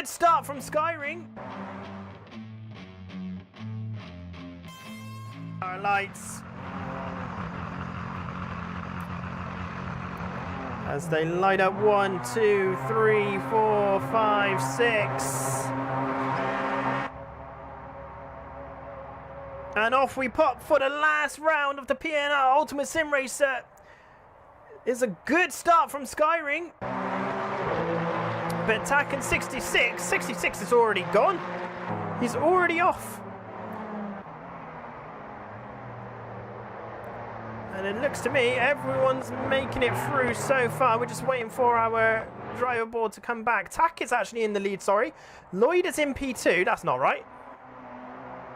good start from Skyring. Our lights. As they light up 1, 2, 3, 4, 5, 6. And off we pop for the last round of the PNR Ultimate Sim Racer. It's a good start from Skyring. But attacking 66. 66 is already gone. He's already off. And it looks to me everyone's making it through so far. We're just waiting for our driver board to come back. Tack is actually in the lead, sorry. Lloyd is in P2. That's not right.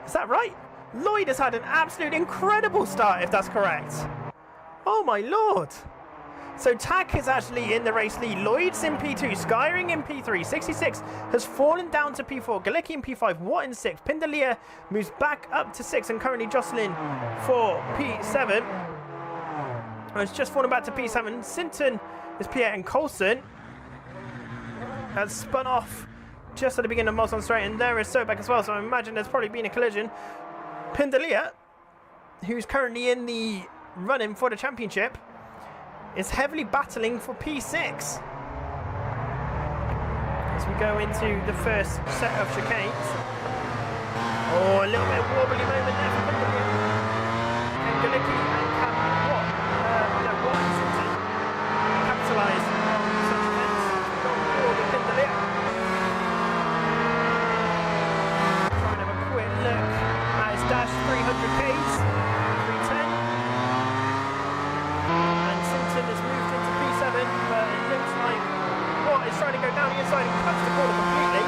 Is that right? Lloyd has had an absolute incredible start, if that's correct. Oh my lord. So Tack is actually in the race lead. Lloyd's in P2, Skyring in P3. 66 has fallen down to P4. Galicki in P5, Watt in 6. Pindalia moves back up to 6 and currently jostling for P7. Oh, it's just fallen back to P7. Sinton is P8 and Coulson has spun off just at the beginning of Molson Straight, and there is Sobek as well, so I imagine there's probably been a collision. Pindalia, who's currently in the run-in for the championship, is heavily battling for P6 as we go into the first set of chicanes. Oh, a little bit of wobbly moment there for Pindalia. And Galicki and Watt and Sinton capitalise on such events. Go forward with Pindalia. Trying to have a quick look at his dash 300 Ks, 310. And Sinton has moved into P7, but it looks like Watt is trying to go down the inside and cuts the corner completely.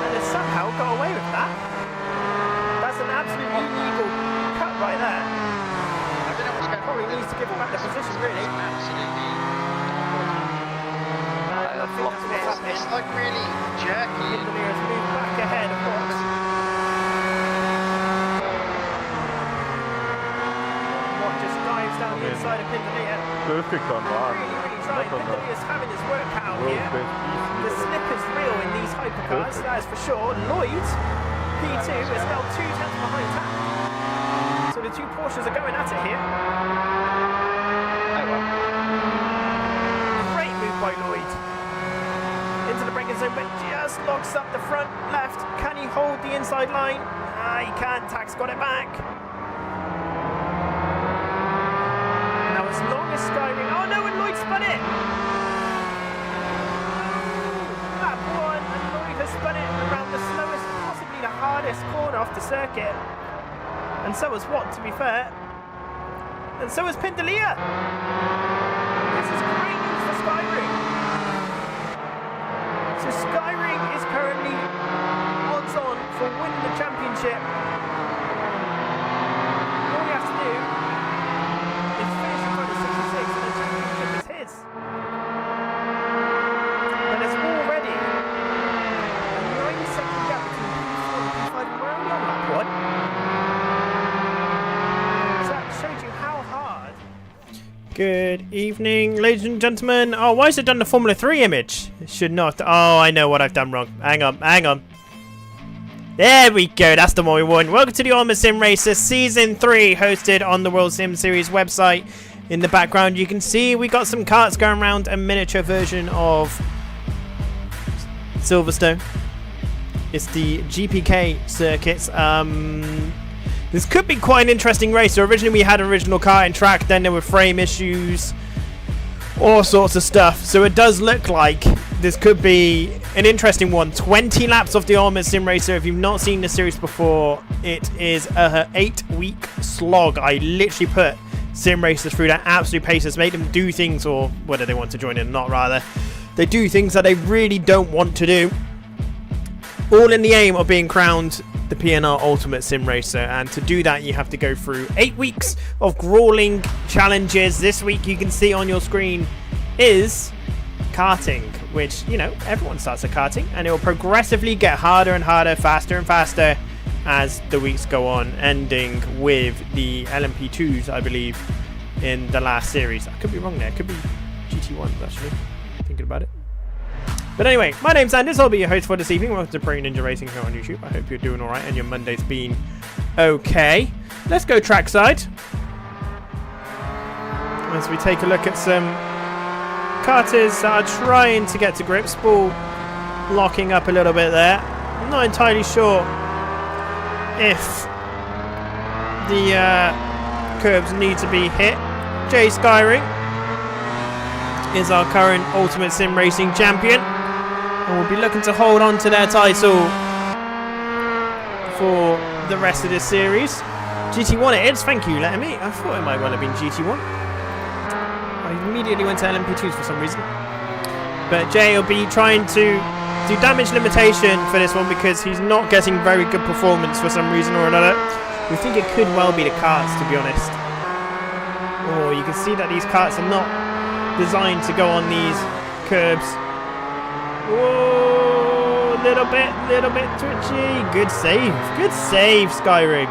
And has somehow got away with that. That's an absolutely illegal cut right there. I don't know what's going on. Probably needs to give back the position, really. Absolutely. It's like really jerky. Pindalia has moved back ahead, of course. Watt just dives down the inside of Pindalia. Perfect on one. Really trying. Pindalia's having his work cut out here. The slip is real in these hypercars, that is for sure. Lloyd, P2, is now 2 tenths behind Tack. So the two Porsches are going at it here. Oh well. Great move by Lloyd. Into the braking zone, but just locks up the front left. Can he hold the inside line? Ah, he can. Tack's got it back. Now as long as Skyring... Oh no, and Lloyd spun it! Lap 1, and Lloyd has spun it around the slowest, possibly the hardest corner off the circuit. And so has Watt, to be fair. And so has Pindalia. This is great news for Skyring. So Skyring is currently odds on for winning the championship. All he has to do is finish in front of 66 and the championship is his. And there's already a 9-second gap between P4 and P5, and we're only on lap 1. So that shows you how hard. Good evening, ladies and gentlemen. Oh, why has it done the Formula 3 image? It should not. Oh, I know what I've done wrong. Hang on. There we go. That's the one we want. Welcome to the Ultimate Sim Racer Season 3, hosted on the World Sim Series website. In the background, you can see we got some karts going around, a miniature version of Silverstone. It's the GPK circuits. This could be quite an interesting race. So originally we had original karting track, then there were frame issues, all sorts of stuff. So it does look like this could be an interesting one. 20 laps of the Ultimate Sim Racer. If you've not seen the series before, it is a 8-week slog. I literally put sim racers through that absolute paces, make them do things, or whether they want to join in or not, rather. They do things that they really don't want to do, all in the aim of being crowned the PNR Ultimate Sim Racer. And to do that, you have to go through 8 weeks of grueling challenges. This week, you can see on your screen, is karting, which, you know, everyone starts at karting, and it will progressively get harder and harder, faster and faster as the weeks go on, ending with the LMP2s, I believe, in the last series. I could be wrong there. It could be GT GT1s actually, thinking about it. But anyway, my name's Andi, I'll be your host for this evening. Welcome to Brain Ninja Racing here on YouTube. I hope you're doing alright and your Monday's been okay. Let's go trackside. As we take a look at some karters that are trying to get to grips. Ball locking up a little bit there. I'm not entirely sure if the curbs need to be hit. Jay Skyring is our current Ultimate Sim Racing champion, and we'll be looking to hold on to their title for the rest of this series. GT1 it is, thank you letting me. I thought it might well have been GT1. I immediately went to LMP2s for some reason. But Jay will be trying to do damage limitation for this one because he's not getting very good performance for some reason or another. We think it could well be the karts, to be honest. Oh, you can see that these karts are not designed to go on these curbs. Whoa, little bit twitchy. Good save, Skyring.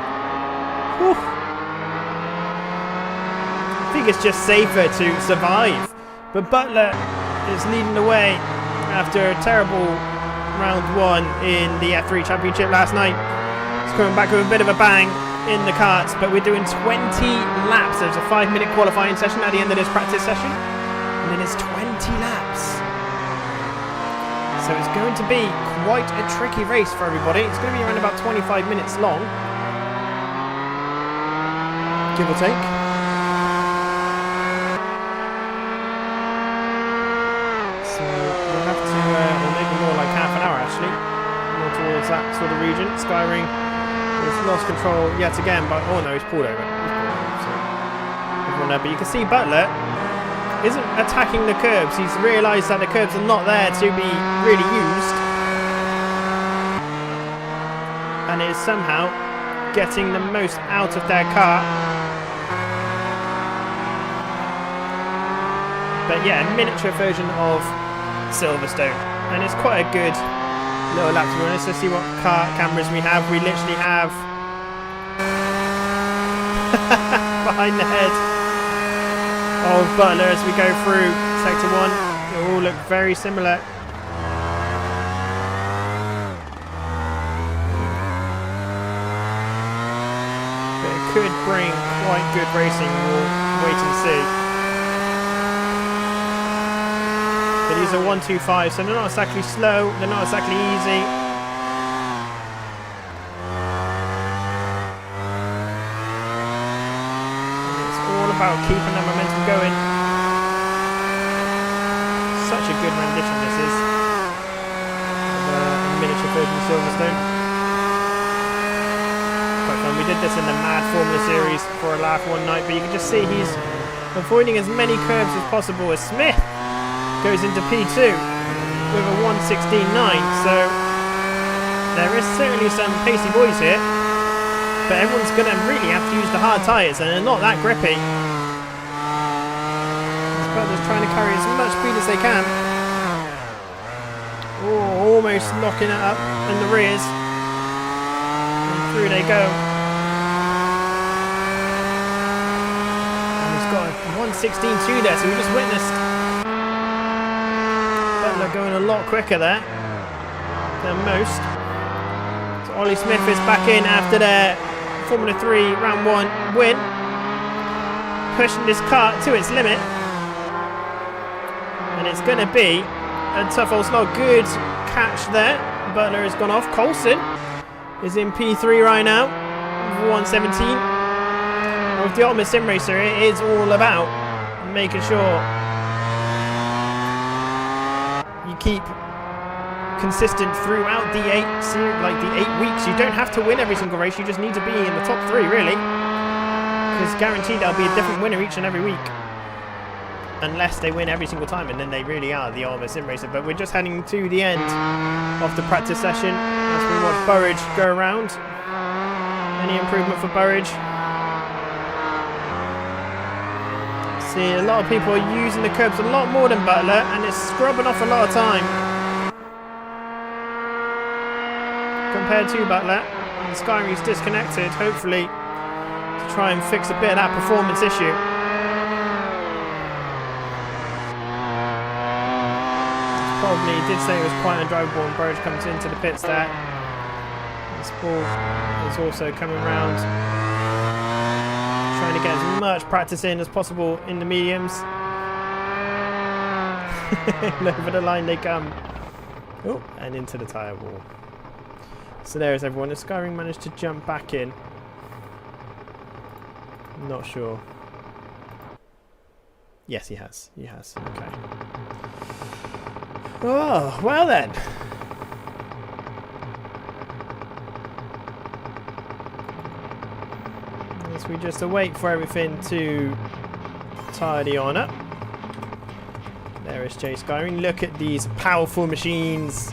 Whew. I think it's just safer to survive. But Butler is leading the way after a terrible round 1 in the F3 Championship last night. He's coming back with a bit of a bang in the karts, but we're doing 20 laps. There's a 5-minute qualifying session at the end of this practice session, and then it's 20 laps. So it's going to be quite a tricky race for everybody. It's going to be around about 25 minutes long, give or take. So we'll have to, or maybe more like half an hour actually, more towards that sort of region. Skyring has lost control yet again, but oh no, he's pulled over. So everyone there, but you can see Butler isn't attacking the curbs. He's realised that the curbs are not there to be really used, and is somehow getting the most out of their car. But yeah, a miniature version of Silverstone, and it's quite a good little lap to be honest. Let's see what car cameras we have. We literally have behind the head of Butler as we go through sector 1. They all look very similar. But it could bring quite good racing. We'll wait and see. But these are 125, so they're not exactly slow, they're not exactly easy. And it's all about keeping that momentum going. Such a good rendition this is. Of a miniature version of Silverstone. Quite fun. We did this in the Mad Formula Series for a laugh one night, but you can just see he's avoiding as many curves as possible as Smith goes into P2 with a 1:16.9, so there is certainly some pacey boys here, but everyone's going to really have to use the hard tyres, and they're not that grippy. Butler's trying to carry as much speed as they can. Oh, almost locking it up in the rears, and through they go. And he's got a 1:16.2 there, so we just witnessed Butler going a lot quicker there than most. So Ollie Smith is back in after their Formula 3 round 1 win, pushing this car to its limit, and it's going to be a tough old slog. Good catch there. Butler has gone off. Coulson is in P3 right now, 1:17. With the Ultimate Sim Racer, it is all about making sure you keep consistent throughout the 8 weeks. You don't have to win every single race, you just need to be in the top 3 really, because guaranteed there'll be a different winner each and every week, unless they win every single time, and then they really are the Ultimate Sim Racer. But we're just heading to the end of the practice session as we watch Burridge go around. Any improvement for Burridge? See, a lot of people are using the curbs a lot more than Butler, and it's scrubbing off a lot of time compared to Butler. And Skyring's disconnected, hopefully, to try and fix a bit of that performance issue. Probably did say it was quite undrivable, and Burridge comes into the pits there. This ball is also coming round, trying to get as much practice in as possible in the mediums. Over the line they come. Oh, and into the tyre wall. So there is everyone. Has Skyring managed to jump back in? Not sure. Yes, he has. He has. Okay. Oh, well then. As we just await for everything to tidy on up. There is Jay Skyring. Look at these powerful machines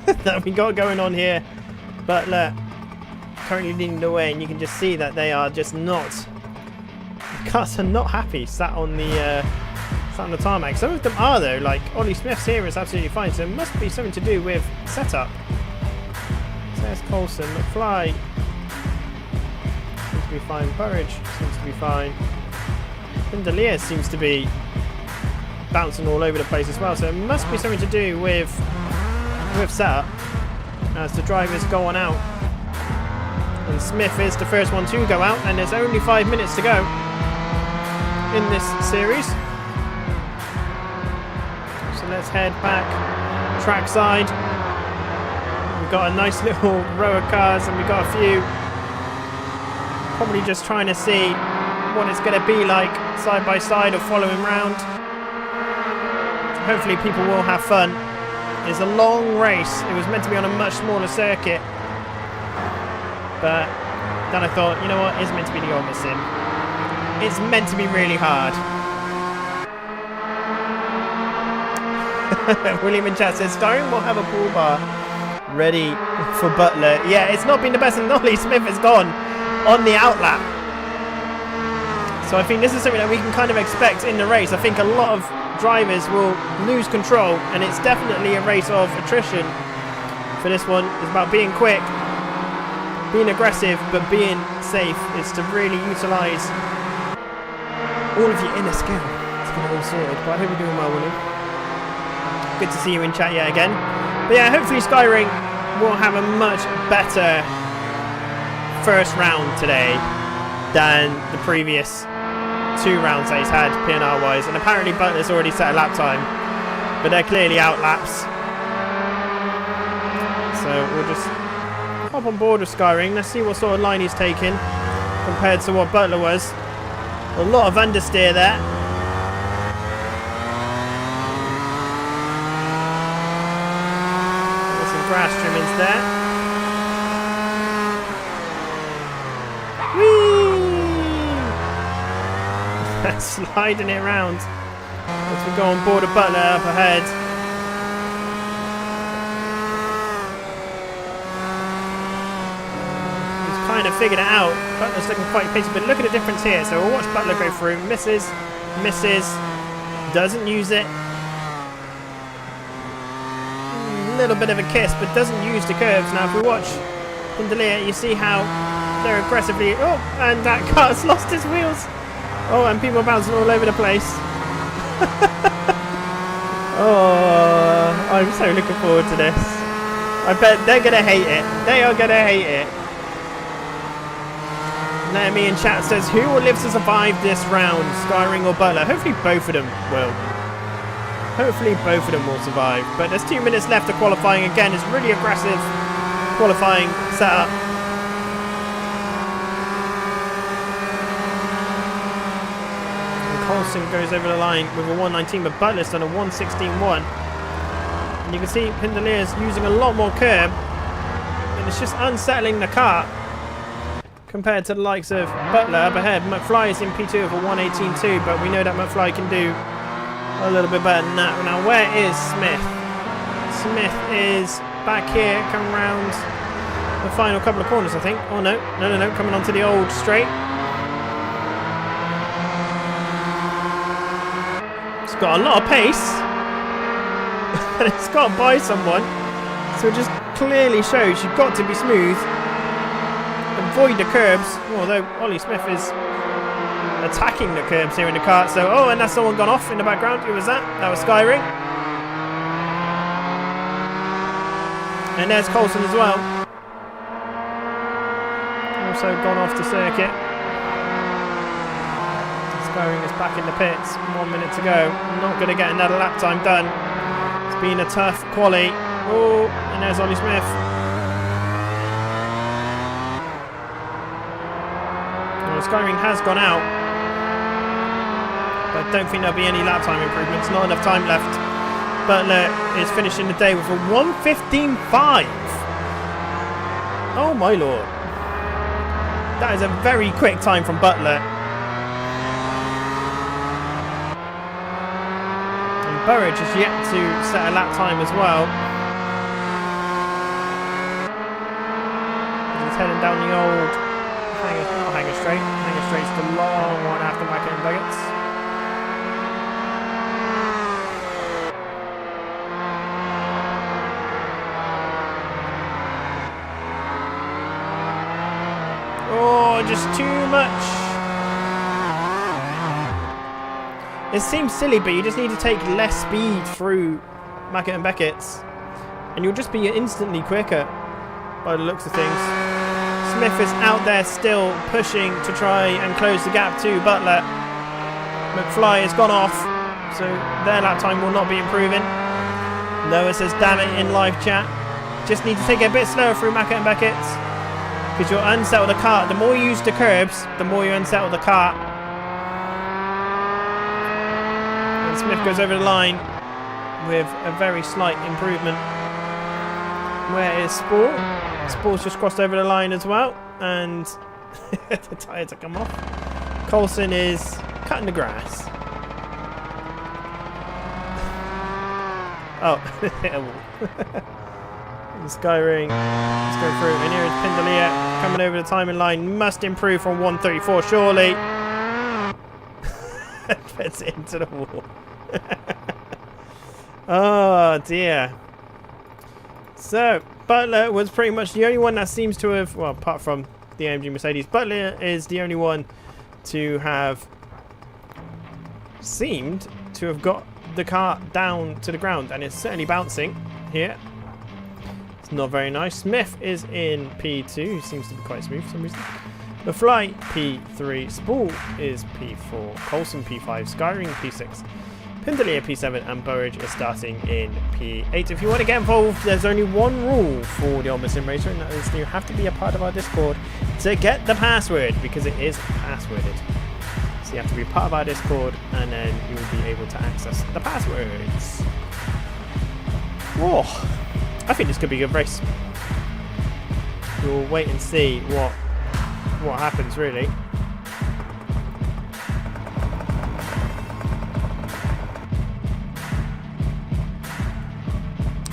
that we got going on here. Butler currently leading the way, and you can just see that they are just not. The cars are not happy sat on the tarmac. Some of them are though. Like Ollie Smith's here is absolutely fine. So it must be something to do with setup. So there's Coulson, McFly seems to be fine. Burridge seems to be fine. Pindalier seems to be bouncing all over the place as well, so it must be something to do with setup as the drivers go on out. And Smith is the first one to go out, and there's only 5 minutes to go in this series. So let's head back trackside. We've got a nice little row of cars, and we've got a few probably just trying to see what it's going to be like side by side or following round. Hopefully people will have fun. It's a long race. It was meant to be on a much smaller circuit. But then I thought, you know what, it's meant to be the Ultimate Sim. It's meant to be really hard. William in chat says, Skyrim will have a pull bar ready for Butler. Yeah, it's not been the best, and Ollie Smith has gone on the outlap. So I think this is something that we can kind of expect in the race. I think a lot of drivers will lose control, and it's definitely a race of attrition for this one. It's about being quick, being aggressive, but being safe. It's to really utilise all of your inner skill to get it all sorted. But I hope you're doing well, William. Good to see you in chat yet again. But yeah, hopefully Skyring will have a much better first round today than the previous 2 rounds that he's had P&R wise, and apparently Butler's already set a lap time, but they're clearly out laps. So we'll just hop on board with Skyring. Let's see what sort of line he's taking compared to what Butler was. A lot of understeer there. There's some grass trimmings there. Sliding it around as we go on board of Butler up ahead. He's kind of figured it out. Butler's looking quite pacey, but look at the difference here. So we'll watch Butler go through. Misses, doesn't use it. A little bit of a kiss, but doesn't use the curves. Now if we watch Pindalier, you see how they're aggressively. Oh, and that car's lost his wheels. Oh, and people are bouncing all over the place. Oh, I'm so looking forward to this. I bet they're going to hate it. They are going to hate it. Naomi in chat says, who will live to survive this round, Skyring or Butler? Hopefully both of them will. Hopefully both of them will survive. But there's 2 minutes left of qualifying. Again, it's really aggressive qualifying setup. Coulson goes over the line with a 119, but Butler's done a 116.1. And you can see Pindalier's using a lot more curb, and it's just unsettling the car compared to the likes of Butler up ahead. McFly is in P2 of a 118.2, but we know that McFly can do a little bit better than that. Now, where is Smith? Smith is back here, coming round the final couple of corners, I think. Oh, no, coming onto the old straight. Got a lot of pace and it's got by someone, so it just clearly shows you've got to be smooth, avoid the curbs, although Ollie Smith is attacking the curbs here in the kart. So and that's someone gone off in the background. Who was that? That was Skyring. And there's Coulson as well. Also gone off the circuit. Skyring is back in the pits. 1 minute to go. Not going to get another lap time done. It's been a tough quali. Oh, and there's Ollie Smith. Well, Skyring has gone out. But I don't think there'll be any lap time improvements. Not enough time left. Butler is finishing the day with a 1:15.5. Oh my lord. That is a very quick time from Butler. And Burridge is yet to set a lap time as well. He's heading down the old Hanger Straight. Hanger Straight's the long one after Mackett and Beggarts. Oh, just too much. It seems silly, but you just need to take less speed through Mackett and Beckett's, and you'll just be instantly quicker by the looks of things. Smith is out there still pushing to try and close the gap to Butler. McFly has gone off, so their lap time will not be improving. Noah says, damn it, in live chat. Just need to take it a bit slower through Mackett and Beckett's, because you'll unsettle the cart. The more you use the curbs, the more you unsettle the cart. And Smith goes over the line with a very slight improvement. Where is Sport? Sport's just crossed over the line as well, and the tyres have come off. Coulson is cutting the grass. Oh, hit a wall. Skyring, let's go through, and here is Pindalia coming over the timing line, must improve from 1:34 surely. Fits it into the wall. Oh dear. So Butler was pretty much the only one that seems to have, well, apart from the AMG Mercedes, Butler is the only one to have seemed to have got the car down to the ground, and it's certainly bouncing here. Not very nice. Smith is in P2, seems to be quite smooth for some reason. The Fly P3, Spool is P4, Coulson P5, Skyring P6, Pindalia P7, and Burridge is starting in P8. If you want to get involved, there's only one rule for the Ultimate Sim Racer, and that is you have to be a part of our Discord to get the password, because it is passworded. So you have to be part of our Discord, and then you will be able to access the passwords. Whoa. I think this could be a good race. We'll wait and see what happens, really.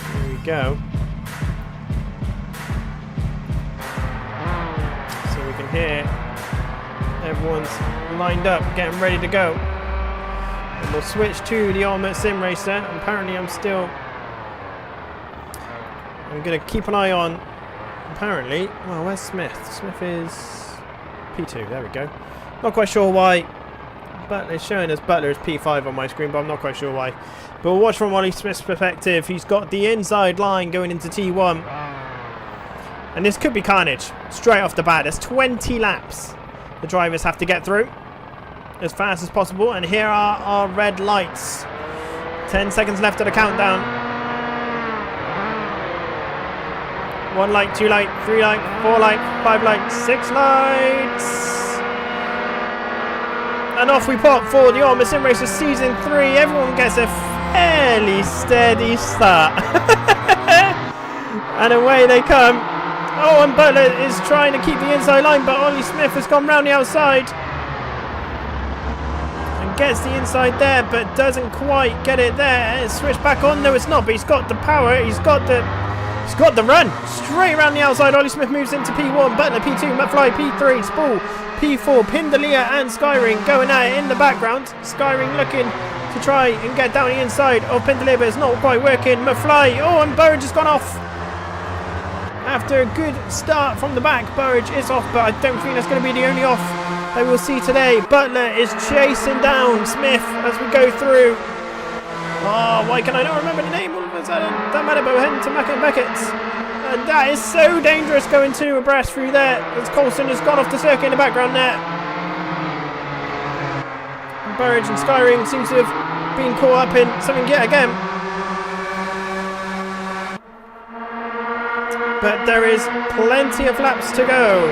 There we go. So we can hear everyone's lined up, getting ready to go. And we'll switch to the Ultimate Sim Racer. Apparently I'm going to keep an eye on, apparently, well, where's Smith? Smith is P2, there we go. Not quite sure why, but it's showing us Butler is P5 on my screen, but I'm not quite sure why. But we'll watch from Ollie Smith's perspective. He's got the inside line going into T1. And this could be carnage, straight off the bat. There's 20 laps the drivers have to get through as fast as possible. And here are our red lights. 10 seconds left of the countdown. 1 light, 2 light, 3 light, 4 light, 5 light, 6 lights. And off we pop for the Ultimate Sim Racer Season 3. Everyone gets a fairly steady start. And away they come. Oh, and Butler is trying to keep the inside line, but Ollie Smith has gone round the outside. And gets the inside there, but doesn't quite get it there. It's switched back on. No, it's not, but he's got the power. He's got the run. Straight around the outside. Ollie Smith moves into P1. Butler P2. McFly P3. Spool P4. Pindalia and Skyring going at it in the background. Skyring looking to try and get down the inside of Pindalia, but it's not quite working. McFly. Oh, and Burridge has gone off. After a good start from the back, Burridge is off, but I don't think that's going to be the only off that we'll see today. Butler is chasing down Smith as we go through. Oh, why can I not remember the name all of a sudden? Don't matter, but we're heading to Mackett and Beckett's. And that is so dangerous going 2 abreast through there as Coulson has gone off the circuit in the background there. And Burridge and Skyring seems to have been caught up in something yet again. But there is plenty of laps to go.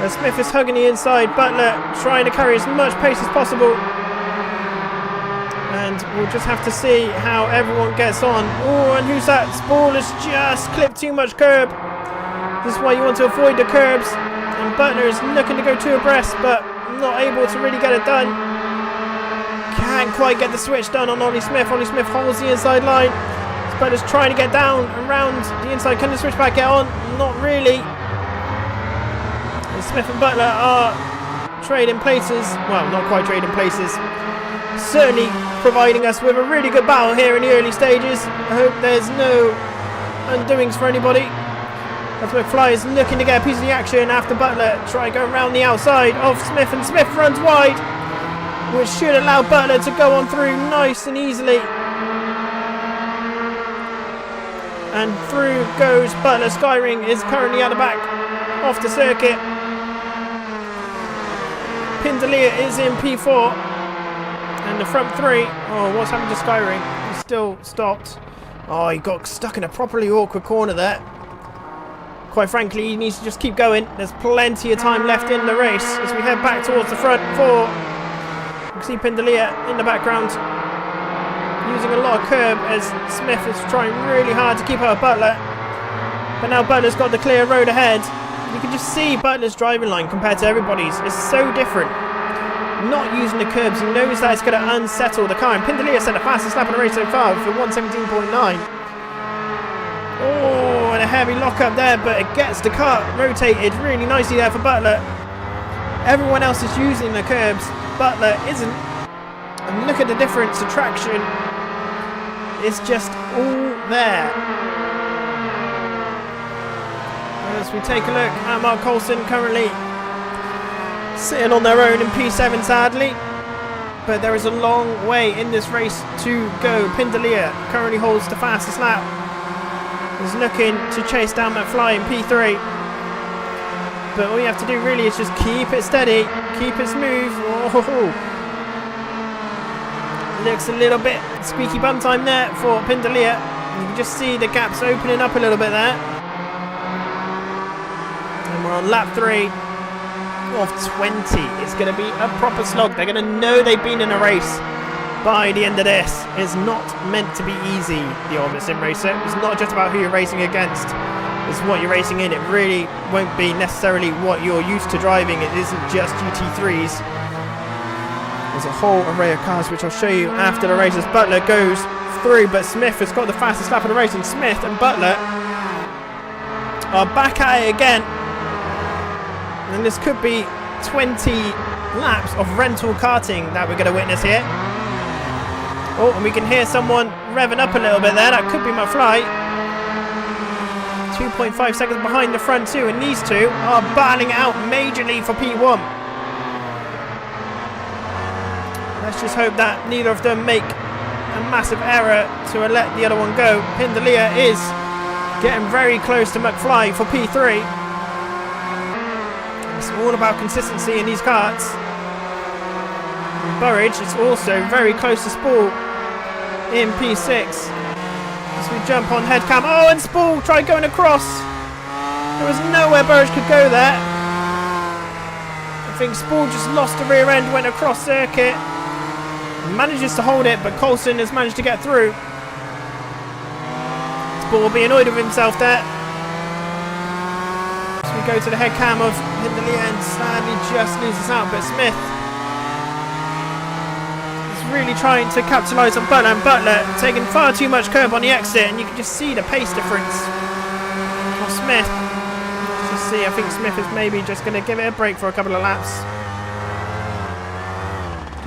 As Smith is hugging the inside, Butler trying to carry as much pace as possible. And we'll just have to see how everyone gets on. Oh, and who's that? Spall has just clipped too much curb. This is why you want to avoid the curbs. And Butler is looking to go 2 abreast, but not able to really get it done. Can't quite get the switch done on Ollie Smith. Ollie Smith holds the inside line. Butler's trying to get down around the inside. Can the switchback get on? Not really. And Smith and Butler are trading places. Well, not quite trading places. Certainly providing us with a really good battle here in the early stages. I hope there's no undoings for anybody. As McFly is looking to get a piece of the action after Butler try going around the outside of Smith, and Smith runs wide, which should allow Butler to go on through nice and easily. And through goes Butler. Skyring is currently at the back off the circuit. Pindalia is in P4. And the front 3. Oh, what's happened to Skyring? He's still stopped. Oh, he got stuck in a properly awkward corner there. Quite frankly, he needs to just keep going. There's plenty of time left in the race as we head back towards the front 4. You can see Pindalia in the background, using a lot of curb as Smith is trying really hard to keep up with Butler. But now Butler's got the clear road ahead. You can just see Butler's driving line compared to everybody's. It's so different. Not using the curbs, he knows that it's going to unsettle the car. And Pindalia set the fastest lap in the race so far for 1:17.9. Oh, and a heavy lock up there, but it gets the car rotated really nicely there for Butler. Everyone else is using the curbs. Butler isn't. And look at the difference. The traction is just all there. As we take a look at Mark Coulson, currently sitting on their own in P7 sadly, but there is a long way in this race to go. Pindalia currently holds the fastest lap. He's looking to chase down McFly in P3, but all you have to do really is just keep it steady, keep it smooth. Oh, looks a little bit squeaky bum time there for Pindalia. You can just see the gaps opening up a little bit there. And we're on lap 3 of 20. It's going to be a proper slog. They're going to know they've been in a race by the end of this. It's not meant to be easy, the Ultimate Sim Racer. It's not just about who you're racing against. It's what you're racing in. It really won't be necessarily what you're used to driving. It isn't just GT3s. There's a whole array of cars which I'll show you after the race as Butler goes through, but Smith has got the fastest lap of the race, and Smith and Butler are back at it again. And this could be 20 laps of rental karting that we're going to witness here. Oh, and we can hear someone revving up a little bit there. That could be McFly. 2.5 seconds behind the front 2, and these two are battling it out majorly for P1. Let's just hope that neither of them make a massive error to let the other one go. Pindalia is getting very close to McFly for P3. It's all about consistency in these karts. Burridge is also very close to Spall in P6. As we jump on head cam. Oh, and Spall tried going across. There was nowhere Burridge could go there. I think Spall just lost the rear end, went across circuit. Manages to hold it, but Coulson has managed to get through. Spall will be annoyed with himself there. So we go to the head cam of Pindalia and sadly just loses out, but Smith is really trying to capitalise on Butler, and Butler taking far too much curb on the exit, and you can just see the pace difference of Smith. Let's just see, I think Smith is maybe just going to give it a break for a couple of laps.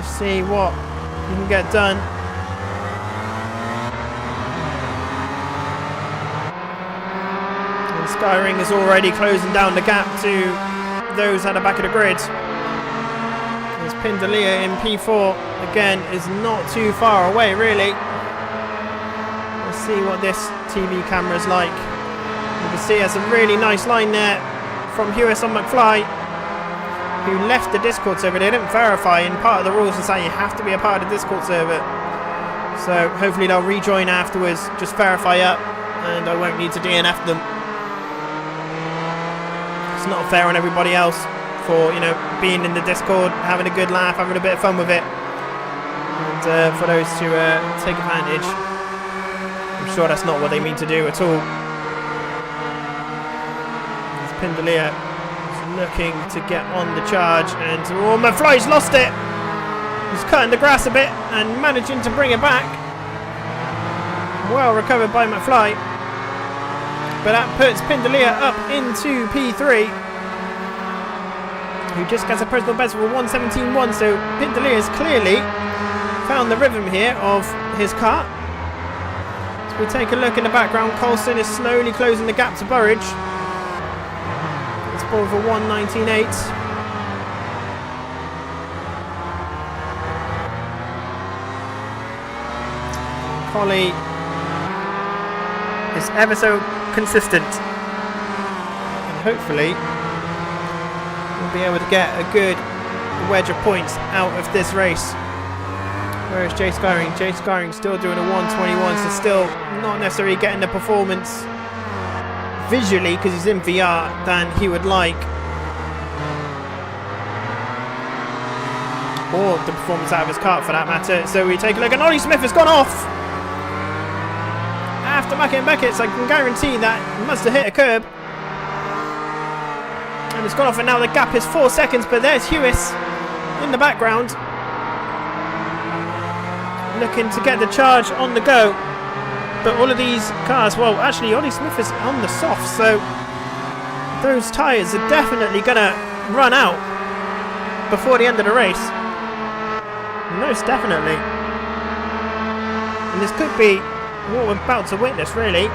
Just see what you can get done. And Skyring is already closing down the gap to those at the back of the grid. As Pindalia in P4 again is not too far away really. Let's see what this TV camera is like. can see there's a really nice line there from Hewis on McFly, who left the Discord server. They didn't verify, and part of the rules is that you have to be a part of the Discord server. So hopefully they'll rejoin afterwards, just verify up, and I won't need to DNF them. It's not fair on everybody else for, you know, being in the Discord, having a good laugh, having a bit of fun with it, and for those to take advantage. I'm sure that's not what they mean to do at all. Pindalia is looking to get on the charge, and oh, McFly's lost it. He's cutting the grass a bit and managing to bring it back. Well recovered by McFly, but that puts Pindalia up into P3, who just gets a personal best of a 1:17.1. So Pindalia has clearly found the rhythm here of his car. So we take a look in the background. Coulson is slowly closing the gap to Burridge. It's ball for 1:19.8. Collie is ever so consistent, and hopefully we'll be able to get a good wedge of points out of this race. Whereas Jay Skyring? Jay Skyring still doing a 1:21, so still not necessarily getting the performance visually, because he's in VR, than he would like, or the performance out of his kart for that matter. So we take a look, and Ollie Smith has gone off after Mackett and Beckett, so I can guarantee that he must have hit a curb, and it's gone off, and now the gap is 4 seconds. But there's Hewis in the background, looking to get the charge on the go. But all of these cars, well, actually Ollie Smith is on the soft, so those tyres are definitely gonna run out before the end of the race, most definitely. And this could be what we're about to witness, really.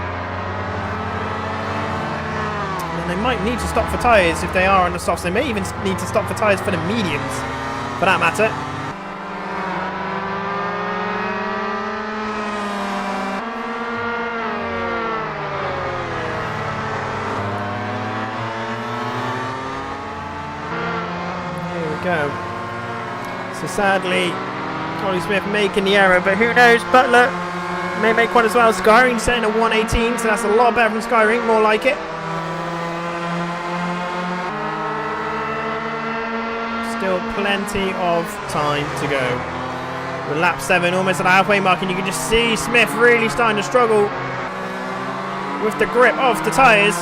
And they might need to stop for tyres if they are on the softs. They may even need to stop for tyres for the mediums, for that matter. Here we go. So sadly, Ollie Smith making the error, but who knows, Butler may make one as well. Skyring setting a 1:18, so that's a lot better from Skyring, more like it. Still plenty of time to go. We're lap 7, almost at the halfway mark, and you can just see Smith really starting to struggle with the grip of the tyres.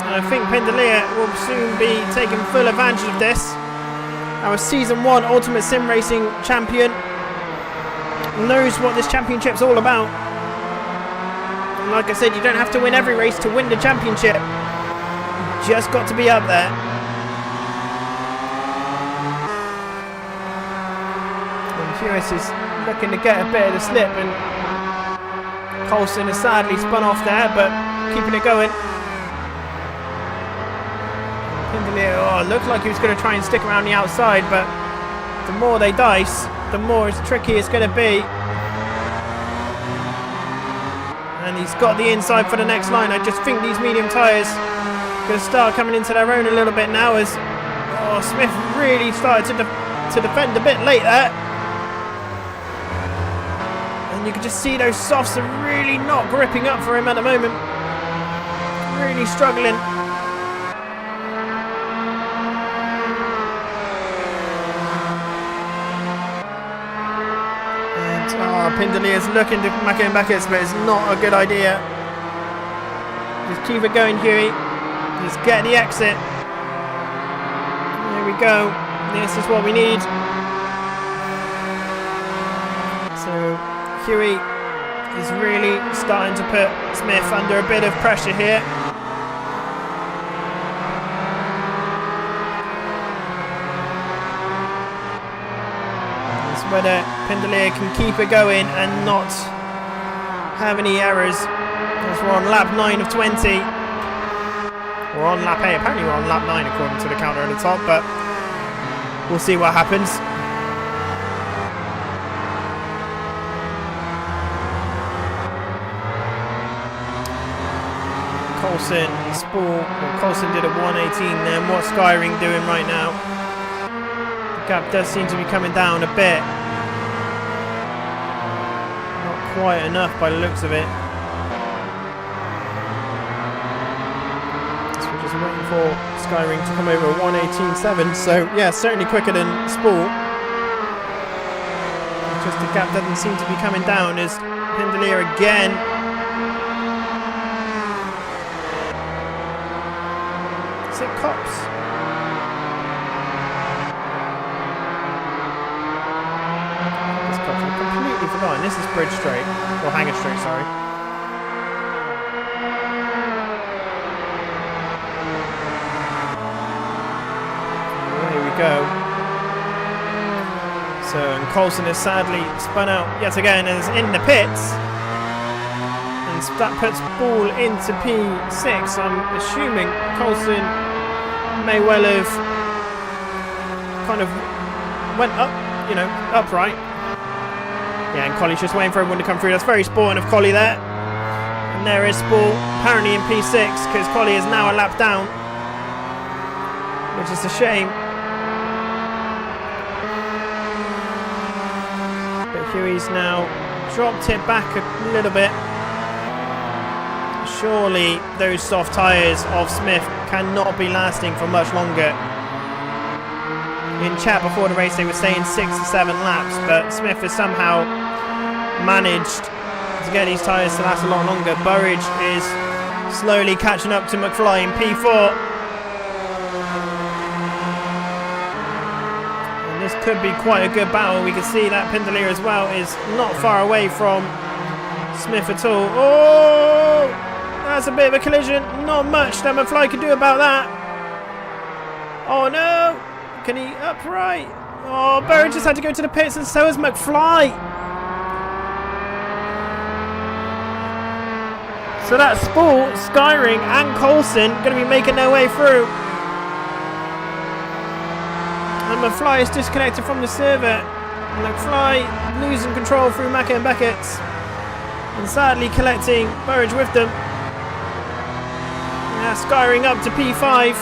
And I think Pindalia will soon be taking full advantage of this. Our Season 1 Ultimate Sim Racing champion knows what this championship's all about. And like I said, you don't have to win every race to win the championship. You just got to be up there. And Hewis is looking to get a bit of the slip, and Coulson has sadly spun off there, but keeping it going. Pindalia, oh, looked like he was going to try and stick around the outside, but the more they dice, the more it's tricky it's going to be. And he's got the inside for the next line. I just think these medium tyres are going to start coming into their own a little bit now, as Smith really started to defend a bit late there. And you can just see those softs are really not gripping up for him at the moment. Really struggling. Pindalia is looking to Mackett and Beckett, but it's not a good idea. Just keep it going, Huey. Just get the exit. There we go. This is what we need. So Huey is really starting to put Smith under a bit of pressure here. Whether Pindalia can keep it going and not have any errors, as we're on lap 9 of 20. We're on lap 8. Apparently we're on lap 9 according to the counter at the top, but we'll see what happens. Coulson, Spool. Well, Coulson did a 118 then. What's Skyring doing right now? The gap does seem to be coming down a bit. Not quite enough by the looks of it. So we're just waiting for Skyring to come over 118.7. So yeah, certainly quicker than Spool. Just the gap doesn't seem to be coming down as Pindalier again. Is it Cops? This Cops, I've completely forgotten. This is Bridge Straight. Or Hanger Straight, sorry. Well, here we go. So, and Coulson is sadly spun out yet again and is in the pits. And that puts Ball into P6. I'm assuming Coulson may well have kind of went up, you know, upright. Yeah, and Collie's just waiting for everyone to come through. That's very sporting of Collie there. And there is Ball, apparently in P6, because Collie is now a lap down. Which is a shame. Huey's now dropped it back a little bit. Surely those soft tyres of Smith cannot be lasting for much longer. In chat before the race they were saying 6 to 7 laps, but Smith has somehow managed to get these tyres to last a lot longer. Burridge is slowly catching up to McFly in P4. This could be quite a good battle. We can see that Pindalier as well is not far away from Smith at all. Oh, that's a bit of a collision. Not much that McFly can do about that. Oh no, can he upright? Oh, Burridge just had to go to the pits and so has McFly. So that's Spool, Skyring and Coulson going to be making their way through. And McFly is disconnected from the server. McFly losing control through Macca and Beckett's. And sadly collecting Burridge with them. Now Skyring up to P5.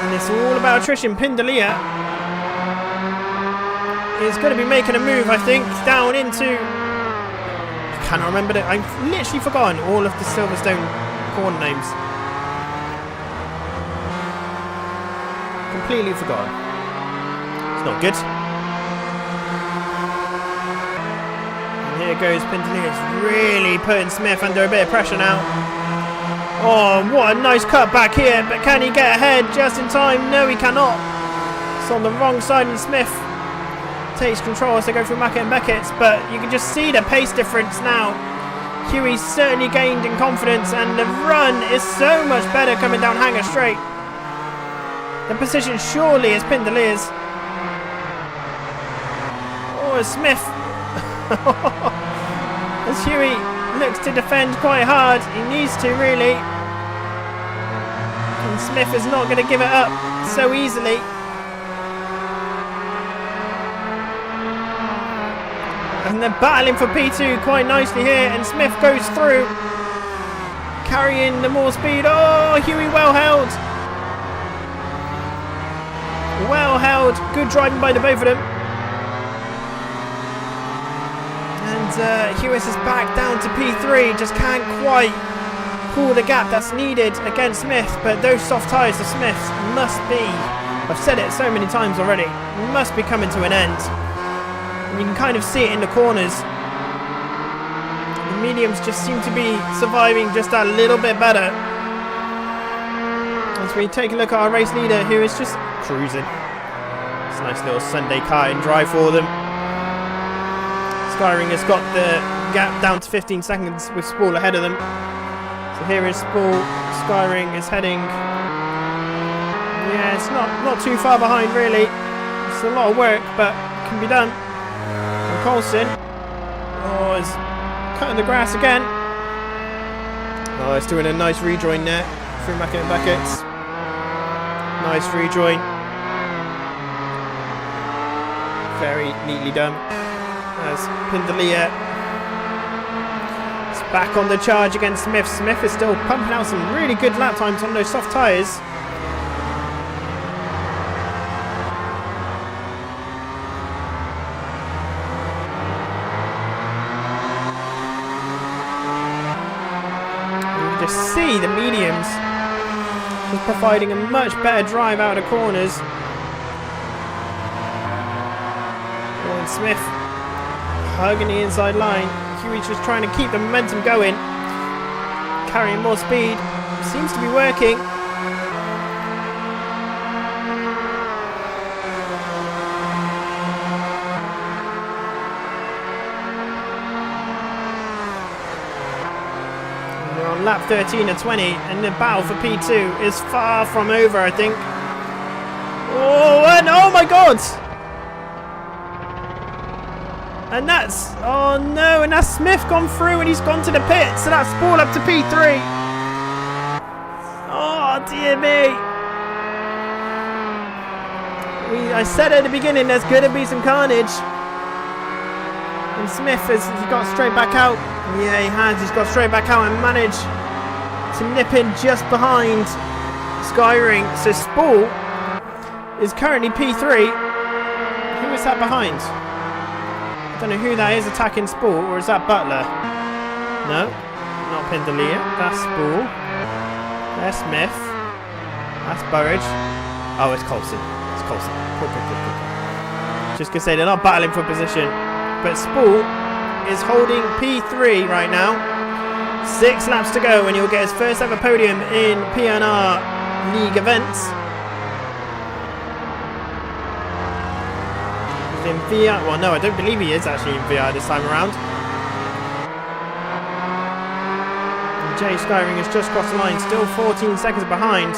And it's all about attrition. Pindalier is going to be making a move, I think, down into... I cannot remember it. I've literally forgotten all of the Silverstone corner names. Completely forgotten. It's not good. And here goes Pindalier. It's really putting Smith under a bit of pressure now. Oh, what a nice cut back here. But can he get ahead just in time? No, he cannot. It's on the wrong side and Smith takes control as they go through Macca and Beckett's. But you can just see the pace difference now. Huey's certainly gained in confidence and the run is so much better coming down Hanger Straight. The position surely is Pindalier's. Oh, Smith. As Huey looks to defend quite hard. He needs to, really. And Smith is not going to give it up so easily. And they're battling for P2 quite nicely here. And Smith goes through. Carrying the more speed. Oh, Huey well held. Well held, good driving by the both of them. And Hewis is back down to P3, just can't quite pull the gap that's needed against Smith, but those soft tyres of Smith's must be, I've said it so many times already, must be coming to an end. And you can kind of see it in the corners. The mediums just seem to be surviving just a little bit better. As we take a look at our race leader, who is just cruising. It's a nice little Sunday car and drive for them. Skyring has got the gap down to 15 seconds with Spool ahead of them. So here is Spool. Skyring is heading. Yeah, it's not too far behind really. It's a lot of work, but it can be done. And Coulson, oh, is cutting the grass again. Oh, it's doing a nice rejoin there through Macca and Beckett's. Nice rejoin. Very neatly done. As Pindalier Back on the charge against Smith. Smith is still pumping out some really good lap times on those soft tyres. You can just see the mediums just providing a much better drive out of corners. Owen Smith hugging the inside line. Huey's just trying to keep the momentum going, carrying more speed. Seems to be working. And we're on lap 13 of 20, and the battle for P2 is far from over, I think. Oh, and oh my God! And that's, oh no, and that's Smith gone through and he's gone to the pit. So that's Spall up to P3. Oh dear me. I said at the beginning there's going to be some carnage. And Smith has got straight back out. Yeah, he has. He's got straight back out and managed to nip in just behind Skyring. So Spall is currently P3. Who is that behind? I don't know who that is attacking Spall, or is that Butler? No, not Pindalia. That's Spall. There's Smith. That's Burridge. Oh, it's Coulson. It's Coulson. Cool. Just gonna say they're not battling for position, but Spall is holding P3 right now. 6 laps to go, and he'll get his first ever podium in PNR League events. In VR, well no, I don't believe he is actually in VR this time around. And Jay Skyring has just crossed the line, still 14 seconds behind.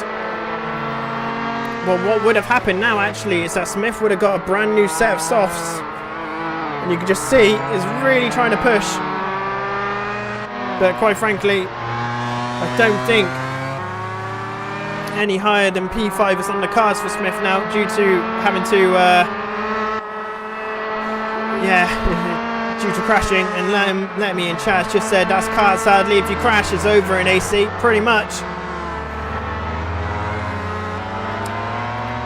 Well, what would have happened now actually is that Smith would have got a brand new set of softs, and you can just see he's really trying to push. But quite frankly, I don't think any higher than P5 is on the cards for Smith now, due to having to due to crashing. And let me in chat just said that's kart, sadly. If you crash, it's over in AC, pretty much.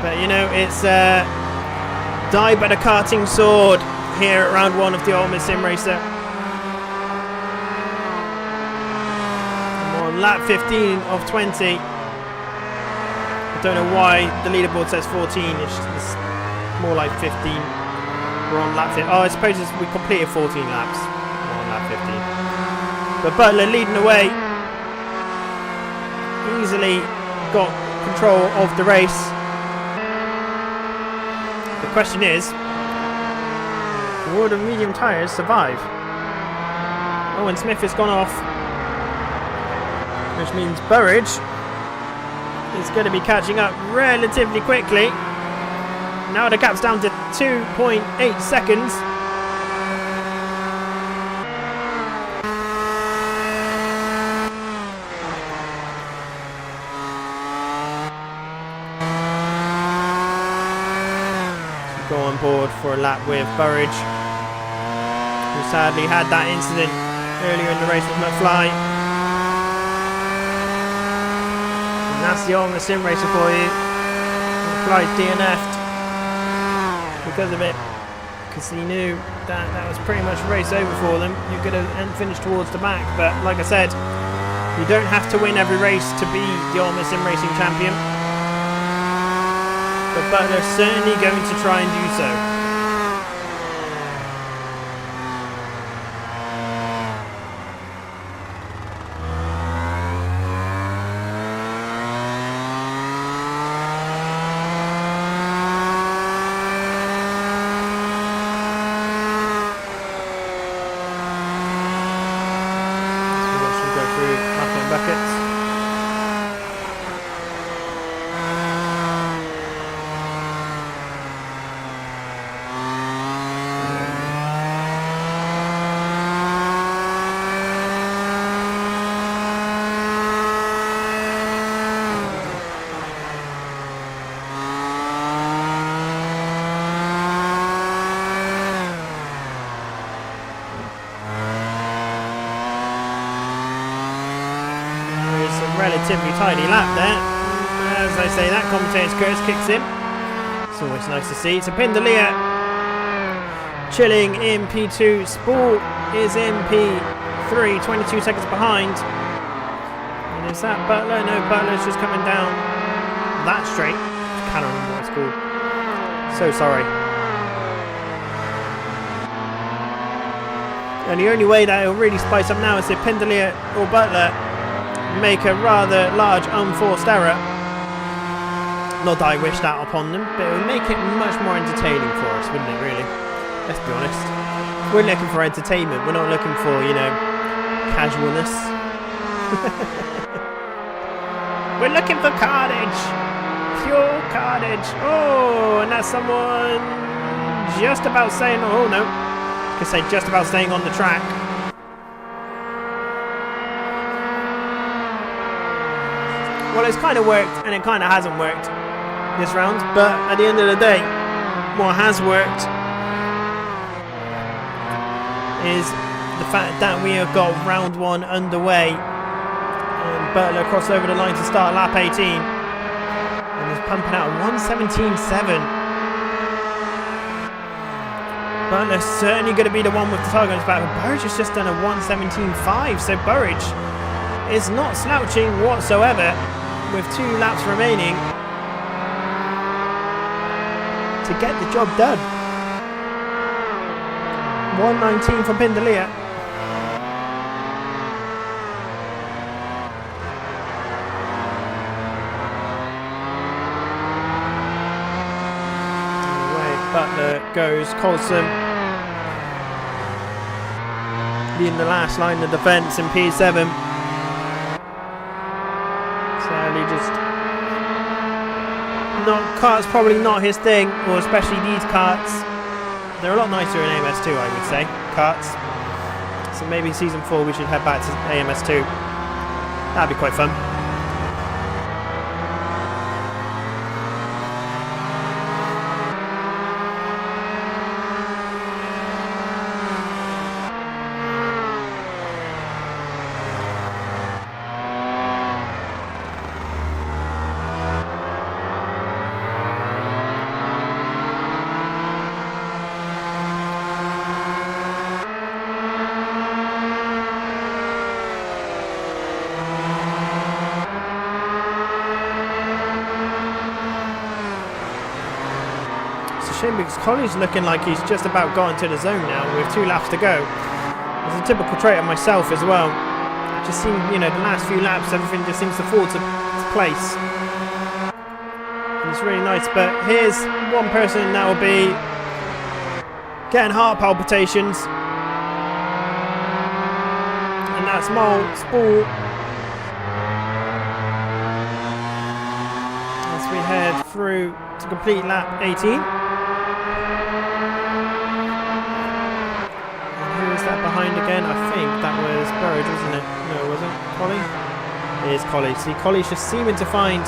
But you know, it's die by the karting sword here at round 1 of the Ultimate Sim Racer. I'm on lap 15 of 20. I don't know why the leaderboard says 14. It's more like 15. We're on lap 15. Oh, I suppose we completed 14 laps. We're on lap 15. But Butler leading the way. Easily got control of the race. The question is, will the medium tyres survive? Owen Smith has gone off, which means Burridge is going to be catching up relatively quickly. Now the gap's down to 2.8 seconds. Go on board for a lap with Burridge, who sadly had that incident earlier in the race with McFly. And that's the Ultimate Sim Racer for you. McFly's DNF'd because of it, because he knew that that was pretty much a race over for them. You could have finished towards the back, but like I said, you don't have to win every race to be the Ultimate Sim Racing champion. But Butler's certainly going to try and do so. relatively tidy lap there. As I say that, commentator's curse kicks in. It's always nice to see. So Pindalia chilling in P2. Sport is in P3, 22 seconds behind. And is that Butler? No, Butler's just coming down that straight. I can't remember what it's called. So sorry. And the only way that it'll really spice up now is if Pindalia or Butler make a rather large unforced error. Not that I wish that upon them, but it would make it much more entertaining for us, wouldn't it, really? Let's be honest. We're looking for entertainment. We're not looking for, you know, casualness. We're looking for carnage. Pure carnage. Oh, and that's someone just about saying, oh no. I could say just about staying on the track. Well, it's kind of worked and it kind of hasn't worked this round, but at the end of the day, what has worked is the fact that we have got round 1 underway. And Butler crossed over the line to start lap 18 and is pumping out 1:17.7. Butler's certainly going to be the one with the target on his back, but Burridge has just done a 1:17.5, so Burridge is not slouching whatsoever with 2 laps remaining to get the job done. 1:19 for Pindalia. Butler goes. Colson leading the last line of defence in P7. Sadly, just not karts. Probably not his thing, or especially these karts. They're a lot nicer in AMS2, I would say. Karts. So maybe season 4 we should head back to AMS2. That'd be quite fun. Because Colley's looking like he's just about got into the zone now with 2 laps to go. It's a typical trait of myself as well. It just seems, you know, the last few laps everything just seems to fall to place. And it's really nice, but here's one person that will be getting heart palpitations. And that's Mole Sport. As we head through to complete lap 18. That behind again, I think that was Burridge, wasn't it? No, it wasn't. Colley? It is Colley. See, Colley's just seeming to find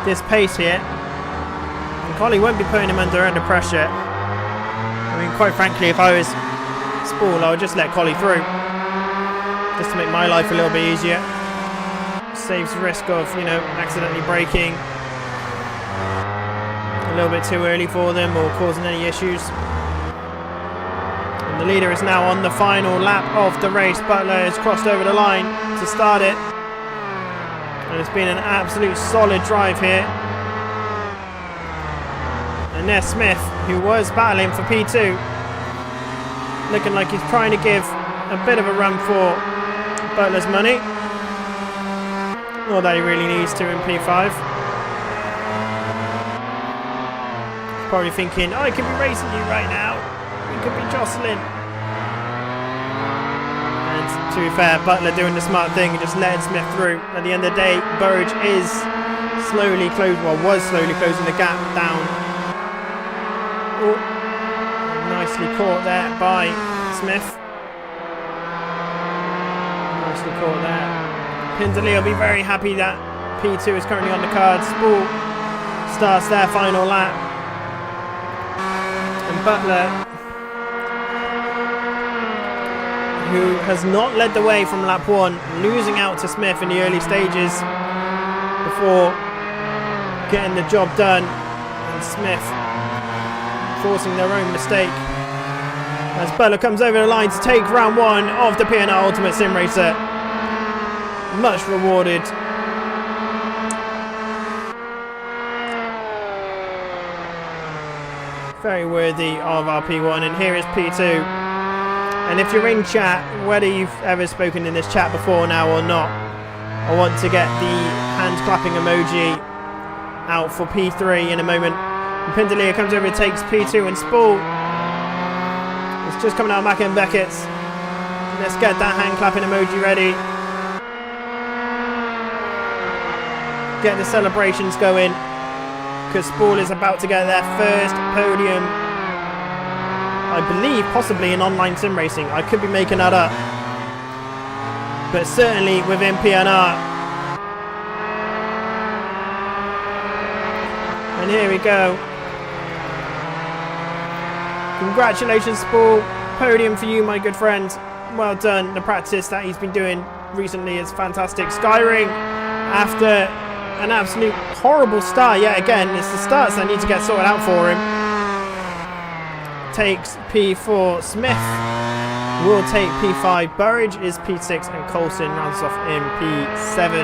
this pace here. And Colley won't be putting him under pressure. I mean, quite frankly, if I was Spall, I would just let Colley through. Just to make my life a little bit easier. Saves the risk of, you know, accidentally braking a little bit too early for them or causing any issues. The leader is now on the final lap of the race. Butler has crossed over the line to start it. And it's been an absolute solid drive here. And there's Smith, who was battling for P2. Looking like he's trying to give a bit of a run for Butler's money. Not that he really needs to in P5. He's probably thinking, I could be racing you right now. We could be jostling. And to be fair, Butler doing the smart thing and just letting Smith through. At the end of the day, Burridge is slowly closing, well, was slowly closing the gap down. Oh, nicely caught there by Smith. Nicely caught there. Pindalia will be very happy that P2 is currently on the cards. Sport starts their final lap. And Butler, who has not led the way from lap 1, losing out to Smith in the early stages before getting the job done, and Smith forcing their own mistake as Butler comes over the line to take round 1 of the P&R Ultimate Sim Racer. Much rewarded. Very worthy of our P1, and here is P2. And if you're in chat, whether you've ever spoken in this chat before now or not, I want to get the hand clapping emoji out for P3 in a moment. And Pindalia comes over and takes P2, and Spool is just coming out of Macca and Beckett's. Let's get that hand clapping emoji ready. Get the celebrations going, because Spool is about to get their first podium, I believe possibly in online sim racing. I could be making that up, but certainly within P&R. And here we go. Congratulations, Spool. Podium for you, my good friend. Well done. The practice that he's been doing recently is fantastic. Skyring, after an absolute horrible start yet again, it's the starts that need to get sorted out for him. Takes P4. Smith will take P5. Burridge is P6, and Coulson rounds off in P7.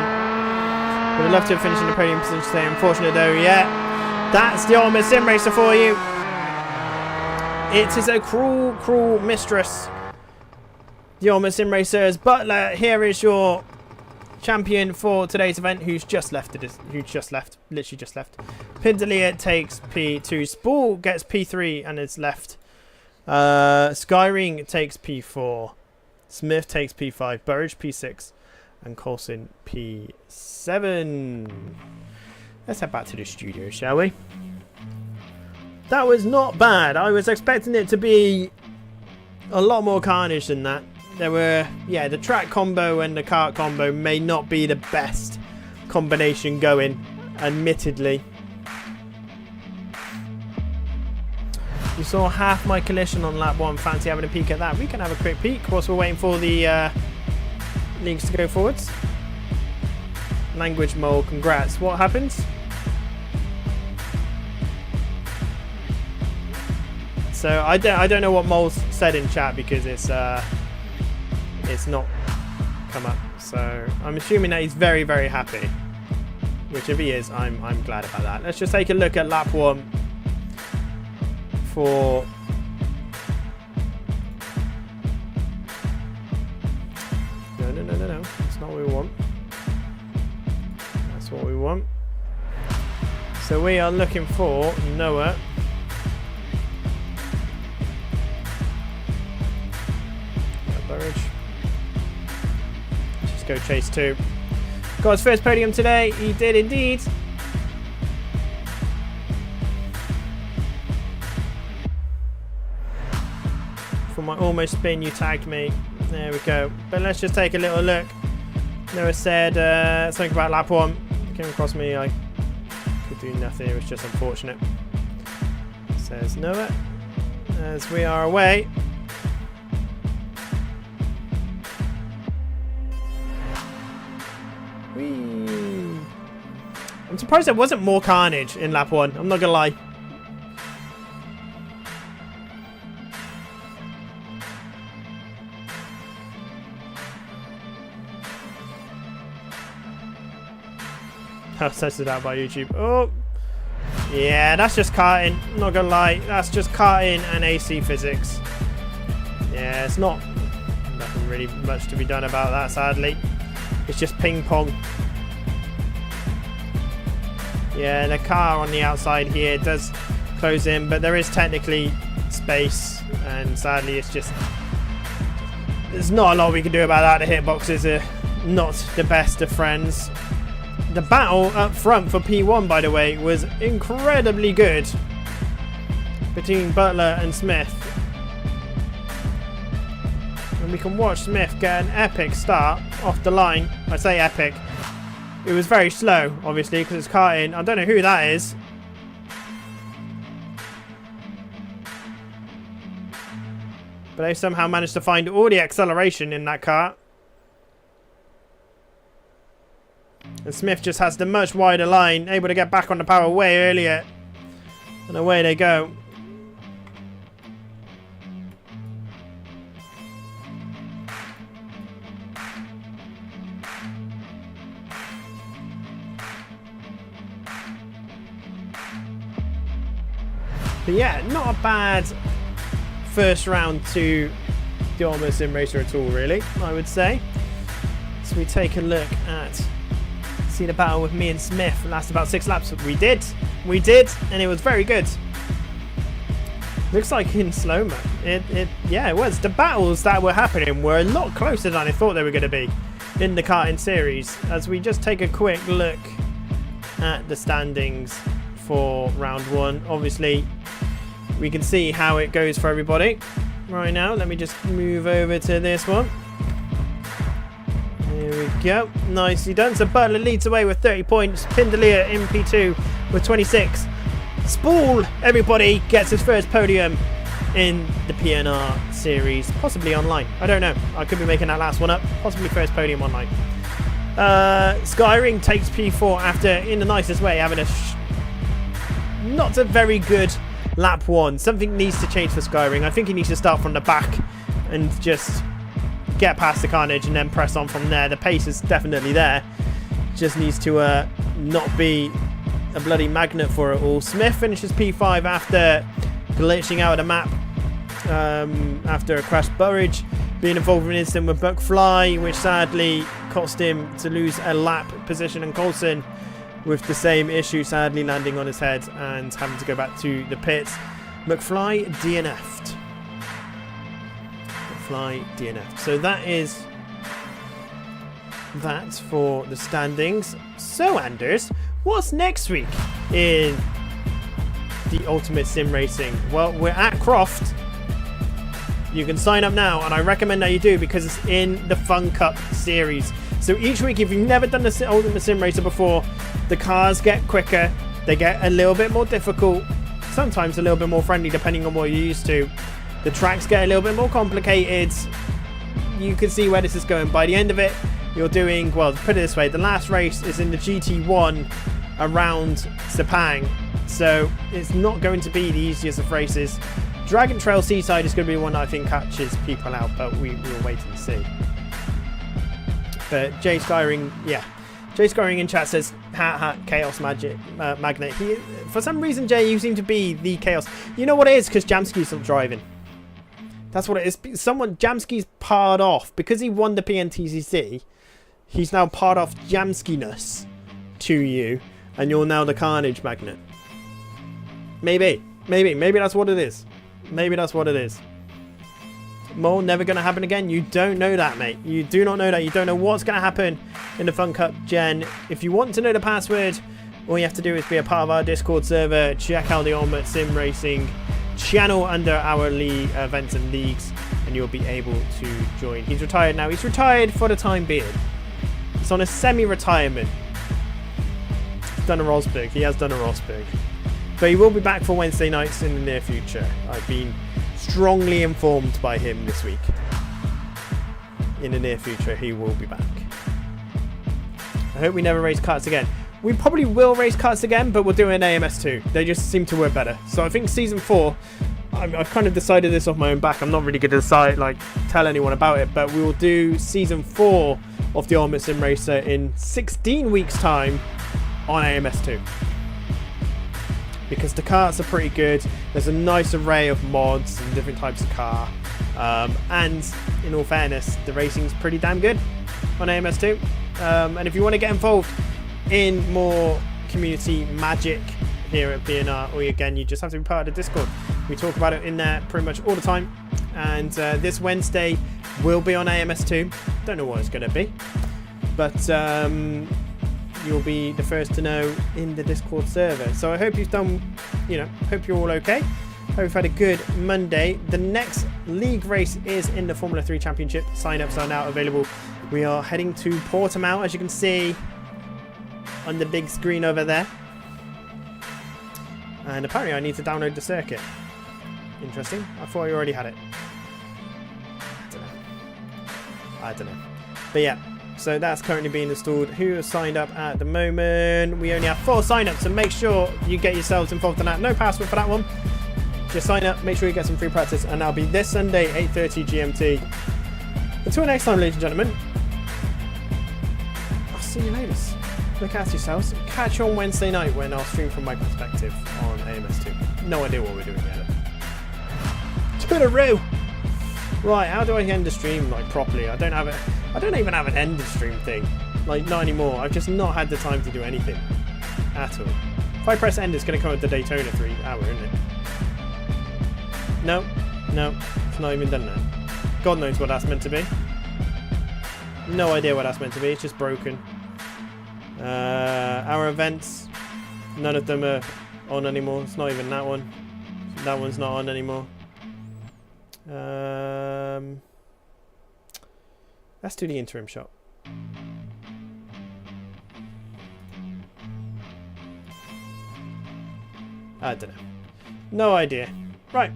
Would love to have finished in the podium position today. Unfortunate though, yeah. That's the Ultimate Sim Racer for you. It is a cruel, cruel mistress. The Ultimate Sim Racers. Butler, here is your champion for today's event, who's just left. Literally just left. Pindalia takes P2. Spool gets P3 and is left. Skyring takes P4. Smith takes P5. Burridge P6. And Coulson P7. Let's head back to the studio, shall we? That was not bad. I was expecting it to be a lot more carnage than that. There were, yeah, the track combo and the kart combo may not be the best combination going, admittedly. You saw half my collision on lap 1. Fancy having a peek at that? We can have a quick peek whilst we're waiting for the leagues to go forwards. Language mole, congrats. What happens? So I don't know what Mole's said in chat, because it's not come up. So I'm assuming that he's very, very happy. Which if he is, I'm glad about that. Let's just take a look at lap 1 for no. That's not what we want. That's what we want. So we are looking for Noah. Burridge. Just go chase 2. Got his first podium today. He did indeed. For my almost spin, you tagged me. There we go. But let's just take a little look. Noah said something about lap 1. Came across me. I could do nothing. It was just unfortunate. Says Noah. As we are away. I'm surprised there wasn't more carnage in lap 1. I'm not gonna lie. I'll test it out by YouTube. Oh, yeah, that's just karting. I'm not gonna lie, that's just karting and AC physics. Yeah, it's nothing really much to be done about that, sadly. It's just ping pong. Yeah, the car on the outside here does close in, but there is technically space, and sadly it's just, there's not a lot we can do about that. The hitboxes are not the best of friends. The battle up front for P1, by the way, was incredibly good between Butler and Smith. And we can watch Smith get an epic start off the line. I say epic. It was very slow, obviously, because it's karting. I don't know who that is. But they somehow managed to find all the acceleration in that car. And Smith just has the much wider line, able to get back on the power way earlier. And away they go. But yeah, not a bad first round to the Ultimate Sim Racer at all, really, I would say. So we take a look at, see the battle with me and Smith last about 6 laps. We did, and it was very good. Looks like in slow-mo. Yeah, it was. The battles that were happening were a lot closer than I thought they were going to be in the karting series. As we just take a quick look at the standings for round 1. Obviously, we can see how it goes for everybody right now. Let me just move over to this one. There we go. Nicely done. So Butler leads away with 30 points. Pindalia in P2 with 26. Spool, everybody, gets his first podium in the PNR series. Possibly online. I don't know. I could be making that last one up. Possibly first podium online. Skyring takes P4 after, in the nicest way, having a not a very good lap 1. Something needs to change for Skyring. I think he needs to start from the back and just get past the carnage and then press on from there. The pace is definitely there. Just needs to not be a bloody magnet for it all. Smith finishes P5 after glitching out of the map after a crash Burridge, being involved in an incident with McFly, which sadly cost him to lose a lap position, and Coulson with the same issue, sadly landing on his head and having to go back to the pits. McFly DNF'd. McFly DNF'd. So that is that for the standings. So Anders, what's next week in the Ultimate Sim Racing? Well, we're at Croft. You can sign up now, and I recommend that you do because it's in the Fun Cup series. So each week, if you've never done the Ultimate Sim Racer before, the cars get quicker, they get a little bit more difficult, sometimes a little bit more friendly depending on what you're used to. The tracks get a little bit more complicated. You can see where this is going. By the end of it, you're doing, well, put it this way, the last race is in the GT1 around Sepang, so it's not going to be the easiest of races. Dragon Trail Seaside is going to be one that I think catches people out, but we'll wait and see. But Jay Skyring, yeah. Jay Skyring in chat says, Chaos Magnet. For some reason, Jay, you seem to be the Chaos. You know what it is? Because Jamski's not driving. That's what it is. Jamski's parred off. Because he won the PNTCC, he's now parred off Jamskiness to you, and you're now the Carnage Magnet. Maybe that's what it is. Maybe that's what it is. Mole, never going to happen again? You don't know that, mate. You do not know that. You don't know what's going to happen in the Fun Cup Gen. If you want to know the password, all you have to do is be a part of our Discord server. Check out the Ultimate Sim Racing channel under our events and leagues, and you'll be able to join. He's retired now. He's retired for the time being. He's on a semi-retirement. He's done a Rosberg. He has done a Rosberg. But he will be back for Wednesday nights in the near future. I've been strongly informed by him this week. In the near future, he will be back. I hope we never race karts again. We probably will race karts again, but we'll do an AMS2. They just seem to work better. So I think Season 4, I've kind of decided this off my own back. I'm not really going to decide, tell anyone about it, but we will do Season 4 of the Ultimate Sim Racer in 16 weeks' time on AMS2. Because the karts are pretty good. There's a nice array of mods and different types of car. And in all fairness, the racing's pretty damn good on AMS2. And if you want to get involved in more community magic here at PNR, or again, you just have to be part of the Discord. We talk about it in there pretty much all the time. And this Wednesday will be on AMS2. Don't know what it's going to be. But you'll be the first to know in the Discord server. So I hope you've done, hope you're all okay. Hope you've had a good Monday. The next league race is in the Formula 3 Championship. Sign-ups are now available. We are heading to Portimao, as you can see on the big screen over there. And apparently I need to download the circuit. Interesting. I thought I already had it. I don't know. But yeah, so that's currently being installed. Who has signed up at the moment? We only have 4 sign-ups, so make sure you get yourselves involved in that. No password for that one. Just sign up, make sure you get some free practice, and that'll be this Sunday, 8:30 GMT. Until next time, ladies and gentlemen, I'll see you later. Look after yourselves. Catch you on Wednesday night when I'll stream from my perspective on AMS2. No idea what we're doing yet. Toodaloo! Right, how do I end the stream like properly? I don't even have an end of stream thing. Like, not anymore. I've just not had the time to do anything at all. If I press end, it's going to come with the Daytona 3 hour, isn't it? No, it's not even done that. God knows what that's meant to be. No idea what that's meant to be. It's just broken. Our events, none of them are on anymore. It's not even that one. That one's not on anymore. Let's do the interim shot. I don't know. No idea. Right.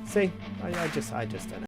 See, I just don't know.